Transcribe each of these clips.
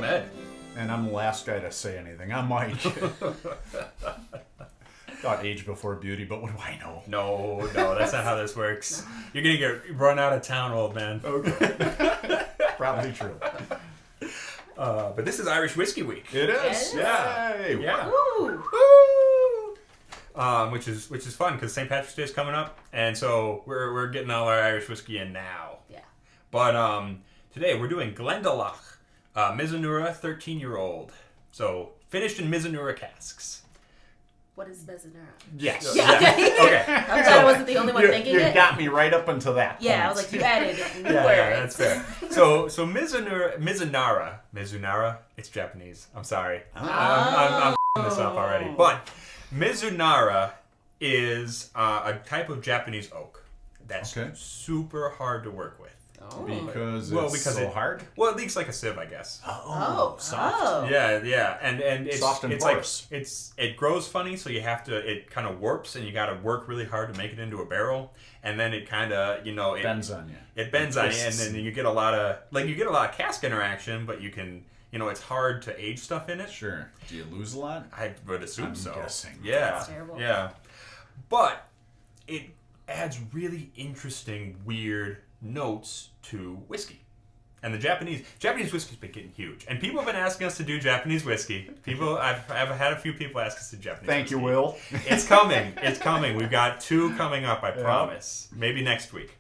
Ed. And I'm the last guy to say anything. I'm Mike. Got age before beauty, but what do I know? No, that's not how this works. You're going to get run out of town, old man. Okay. Probably true. But this is Irish Whiskey Week. It is. Yeah. Yeah. Woo! Which is fun because St. Patrick's Day is coming up, and so we're getting all our Irish whiskey in now. Yeah. But today we're doing Glendalough Mizunara 13-year-old. So finished in Mizunara casks. What is Mizunara? Yes. Yeah. Okay. I'm glad I wasn't the only one thinking you it. got me right up until that Yeah, point. I was like, you added new words. Yeah, that's fair. So Mizunara, it's Japanese. I'm sorry. I'm f***ing this up already. But Mizunara is a type of Japanese oak that's super hard to work with. Oh. Because Because so hard? Well, it leaks like a sieve, I guess. Oh. Soft. Oh. Yeah, and it's Soft and it's porous. like it grows funny, so you have to. It kind of warps, and you got to work really hard to make it into a barrel, and then it kind of it bends on you. It bends on you, and then you get a lot of cask interaction, but you can it's hard to age stuff in it. Sure. Do you lose a lot? I would assume I'm so. guessing. Yeah, That's terrible. yeah, but it adds really interesting, weird notes to whiskey. And the Japanese whiskey's been getting huge, and people have been asking us to do Japanese whiskey. I've had a few people ask us to do Japanese. Thank whiskey. you, Will. It's coming. It's coming. We've got 2 coming up. I promise. Maybe next week.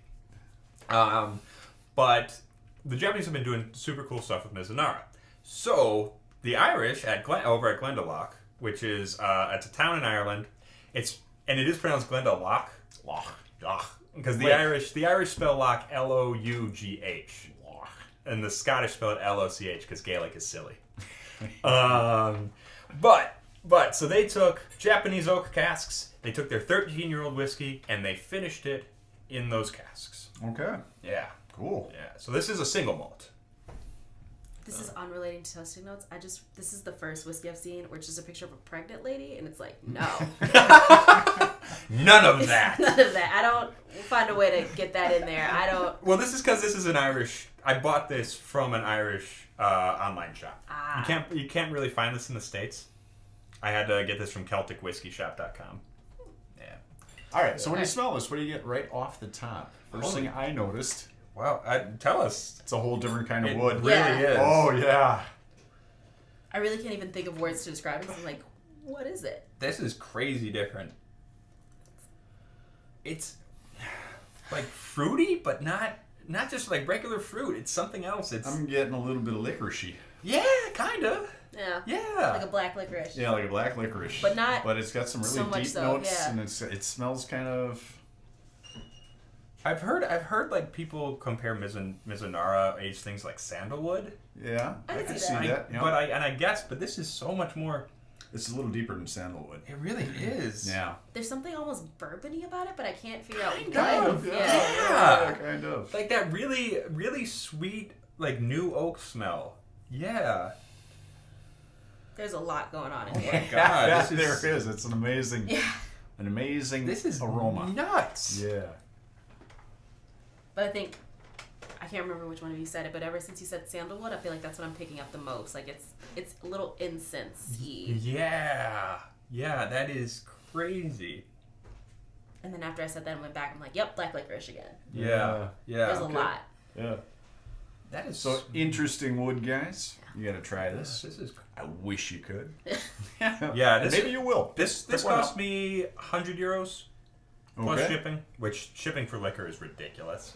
But the Japanese have been doing super cool stuff with Mizunara. So the Irish over at Glendalough, which is it's a town in Ireland. It is pronounced Glendalough. Because the Irish spell loch L-O-U-G-H. And the Scottish spell it L-O-C-H because Gaelic is silly. But so they took Japanese oak casks, they took their 13-year-old whiskey, and they finished it in those casks. Okay. Yeah. Cool. Yeah. So this is a single malt. This is unrelating to toasting notes. This is the first whiskey I've seen where it's just a picture of a pregnant lady, and it's like, no. None of that. None of that. We'll find a way to get that in there. Well, this is because this is an Irish. I bought this from an Irish online shop. Ah. You can't really find this in the States. I had to get this from CelticWhiskeyShop.com. Yeah. All right. So when you smell this, what do you get right off the top? First thing I noticed. Wow. Tell us. It's a whole different kind of wood. Really is. Oh yeah. I really can't even think of words to describe it. 'Cause I'm like, what is it? This is crazy different. It's like fruity, but not just like regular fruit. It's something else. I'm getting a little bit of licoricey. Yeah, kind of. Yeah. Yeah. Like a black licorice. Yeah, like a black licorice. But not But it's got some really so much deep so, notes, yeah. and it smells kind of. I've heard like people compare Mizunara aged things like sandalwood. Yeah, I can see see that. that. Yeah. But this is so much more. It's a little deeper than sandalwood. It really is. Yeah. There's something almost bourbony about it, but I can't figure out Kind what. of, Yeah, kind of. Like that really, really sweet, like new oak smell. Yeah. There's a lot going on in Oh here. my god. Yeah, This is, there it is. It's an amazing, This is aroma. nuts. Yeah. But I think I can't remember which one of you said it, but ever since you said sandalwood, I feel like that's what I'm picking up the most. Like it's a little incense-y. Yeah. Yeah, that is crazy. And then after I said that and went back, I'm like, yep, black licorice again. Yeah. Yeah. There's a lot. Yeah. That is So interesting wood, guys. You got to try this. This is. I wish you could. Yeah. Maybe you will. This Pick one cost up. me €100 plus Okay. shipping, which shipping for liquor is ridiculous.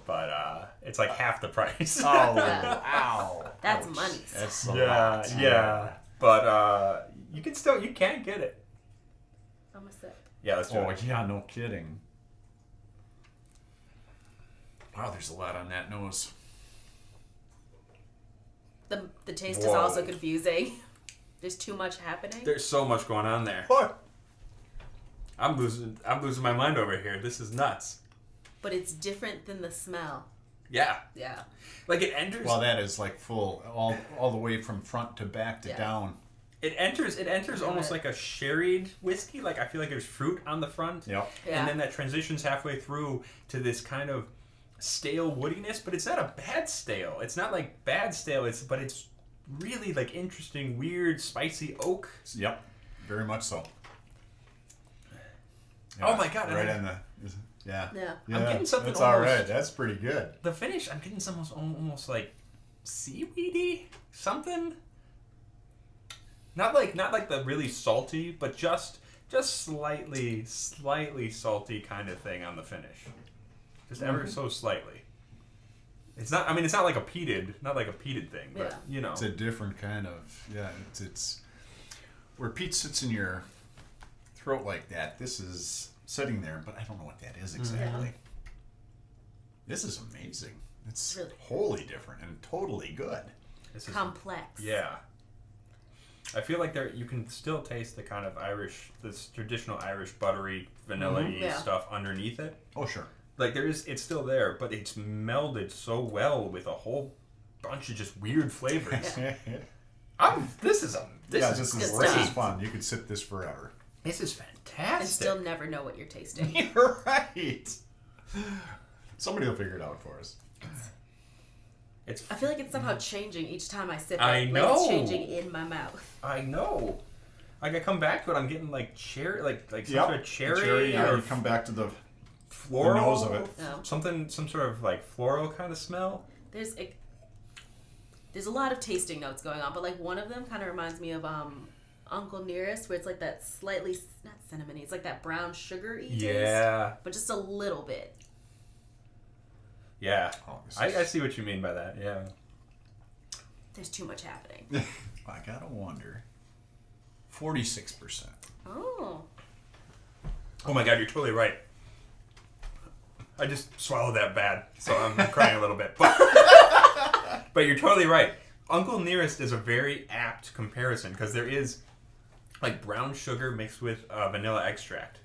But it's like half the price. Oh, ow. That's Ouch. money. That's a yeah, lot. yeah. But you can get it. Almost there. Yeah, let's do Oh, it. yeah, no kidding. Wow, there's a lot on that nose. The taste is Whoa. also confusing. There's too much happening. There's so much going on there. What? I'm losing my mind over here. This is nuts. But it's different than the smell. Yeah. Yeah. Like it enters. Well, that is like full, all the way from front to back to Yeah. down. It enters almost like a sherried whiskey. Like I feel like there's fruit on the front. Yep. Yeah. And then that transitions halfway through to this kind of stale woodiness, but it's not a bad stale. It's not like bad stale. It's really like interesting, weird, spicy oak. Yep, very much so. Oh my God, Right on the... Yeah. Yeah. I'm getting something That's all almost- right. That's pretty good. The finish, I'm getting some almost like seaweedy something. Not like the really salty, but just slightly salty kind of thing on the finish. Just ever so slightly. It's not. I mean, it's not like a peated thing, but you know, It's a different kind of... Yeah, it's... Where peat sits in your throat like that, this is sitting there, but I don't know what that is exactly. Yeah. This is amazing. It's Really. wholly different and totally good. this is Complex. yeah. I feel like you can still taste the kind of this traditional Irish buttery vanilla-y Yeah. stuff underneath it. Oh, sure. Like it's still there, but it's melded so well with a whole bunch of just weird flavors. This is great. fun. You could sip this forever. This is And fantastic. still never know what you're tasting. You're right. Somebody will figure it out for us. It's I feel like it's somehow changing each time I sip it. I Like know. it's changing in my mouth. I know. Like I come back to it, I'm getting like cherry, like some Yep. sort of cherry Yeah, or you come back to the floral, nose of it. No. some sort of like floral kind of smell. There's a lot of tasting notes going on, but like one of them kind of reminds me of Uncle Nearest, where it's like that slightly not cinnamony, it's like that brown sugary taste, Yeah, but just a little bit. yeah. Oh, I see what you mean by that. Yeah. There's too much happening. I gotta wonder. 46%. Oh, Oh my God, you're totally right. I just swallowed that bad, so I'm crying a little bit. But you're totally right. Uncle Nearest is a very apt comparison because there is like brown sugar mixed with vanilla extract,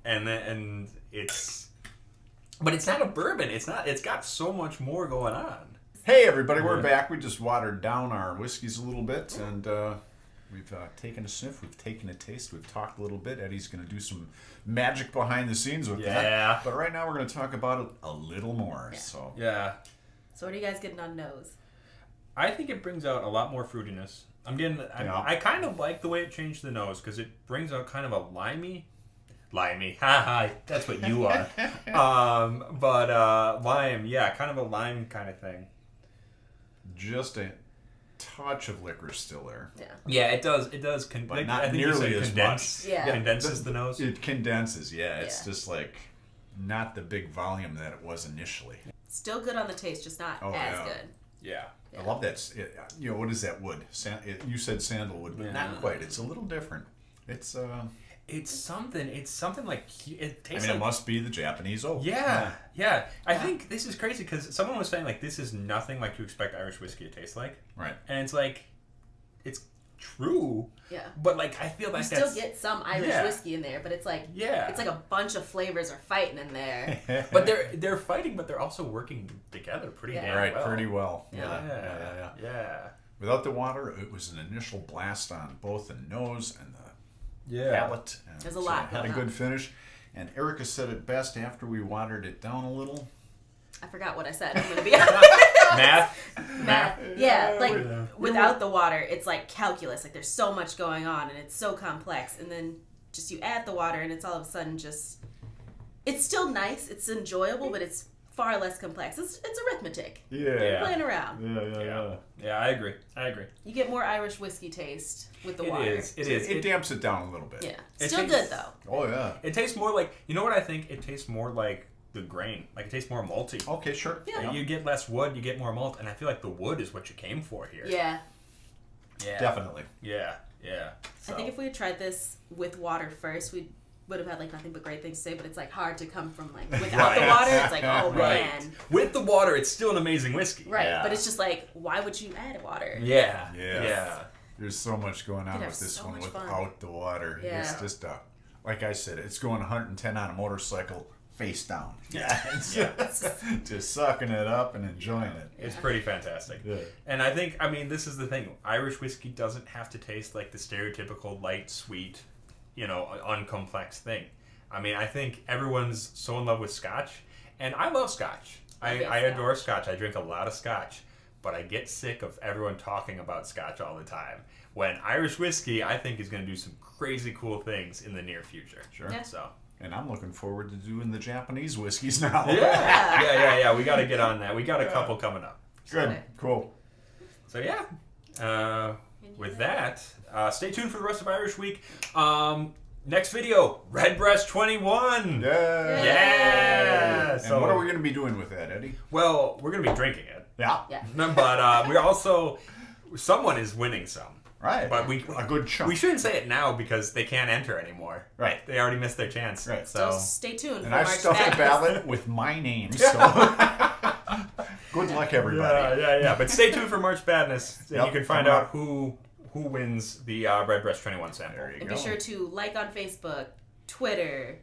and but it's not a bourbon. It's not. It's got so much more going on. Hey, everybody, we're Yeah. back. We just watered down our whiskeys a little bit, and we've taken a sniff, we've taken a taste, we've talked a little bit. Eddie's going to do some magic behind the scenes with Yeah. that. But right now, we're going to talk about it a little more. Yeah. So Yeah, so what are you guys getting on nose? I think it brings out a lot more fruitiness. Yeah. I kind of like the way it changed the nose because it brings out kind of a limey, haha. That's what you are. But lime, yeah, kind of a lime kind of thing. just a touch of liquor still there. Yeah. Yeah, it does. But not I think you nearly said as condense. much. Yeah. Condenses the nose. It condenses, yeah. It's Yeah. just like not the big volume that it was initially. Still good on the taste, just not Oh, as yeah. good. Yeah. Yeah. I love that. What is that wood? You said sandalwood, but Yeah. not quite. It's a little different. It's It's something like it I tastes mean, it like. must be the Japanese oak. Yeah. I think this is crazy because someone was saying like this is nothing like you expect Irish whiskey to taste like, Right. and it's like, it's true, Yeah. but like I feel You like still that's get some Irish Yeah. whiskey in there, but it's like yeah. it's like a bunch of flavors are fighting in there. But they're fighting, but they're also working together pretty Yeah. damn right, well. pretty well. Yeah. Yeah. Without the water, it was an initial blast on both the nose and the Yeah. palate. And There's a lot It had a going good on. finish. And Erica said it best after we watered it down a little. I forgot what I said. I'm gonna be Math. Math. Yeah, like Yeah. without the water, it's like calculus. Like there's so much going on, and it's so complex. And then just you add the water, and it's all of a sudden just. It's still nice. It's enjoyable, but it's far less complex. It's arithmetic. Yeah. Playing around. Yeah, I agree. You get more Irish whiskey taste with the It water. is. It is. It damps it down a little bit. Yeah, It still tastes- good though. Oh, yeah. It tastes more like, you know what I think? It tastes more like the grain. Like it tastes more malty. Okay, sure. Yeah. You get less wood, you get more malt, and I feel like the wood is what you came for here. Yeah, Yeah. Definitely. Yeah. So. I think if we had tried this with water first, we would have had like nothing but great things to say. But it's like hard to come from like without the Right. water. It's like oh Right. man, With the water, it's still an amazing whiskey. right? Yeah. But it's just like why would you add water? Yeah. Yes. Yeah. There's so much going on Could have with this so one much fun. without the water. Yeah. It's just like I said, it's going 110 on a motorcycle face down. Yeah. Just sucking it up and enjoying it. It's pretty fantastic. Yeah. And I think, this is the thing. Irish whiskey doesn't have to taste like the stereotypical light, sweet, uncomplex thing. I think everyone's so in love with Scotch, and I love Scotch. I Scotch. adore Scotch. I drink a lot of Scotch. but I get sick of everyone talking about Scotch all the time. When Irish whiskey, I think, is going to do some crazy cool things in the near future. Sure. Yeah. So. And I'm looking forward to doing the Japanese whiskeys now. Yeah. We got to get on that. We got a couple coming up. Good. Cool. So with that, stay tuned for the rest of Irish Week. Next video, Redbreast 21. Yeah. And So what are we going to be doing with that, Eddie? Well, we're going to be drinking it. Yeah. But we're also, someone is winning some. Right. But a good chunk. We shouldn't say it now because they can't enter anymore. Right. They already missed their chance. Right. So stay tuned. And for I've March stuffed a Madness. ballot with my name, so good luck, everybody. Yeah. But stay tuned for March Madness, and Yep, you can find coming out who wins the Redbreast 21 sample. There you And go. be sure to like on Facebook, Twitter.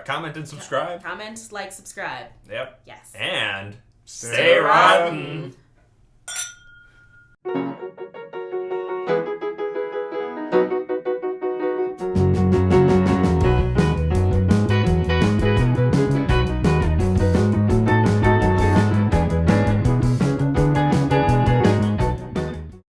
Comment and subscribe. Comment, like, subscribe. Yep. Yes. And Stay rotten. rotten.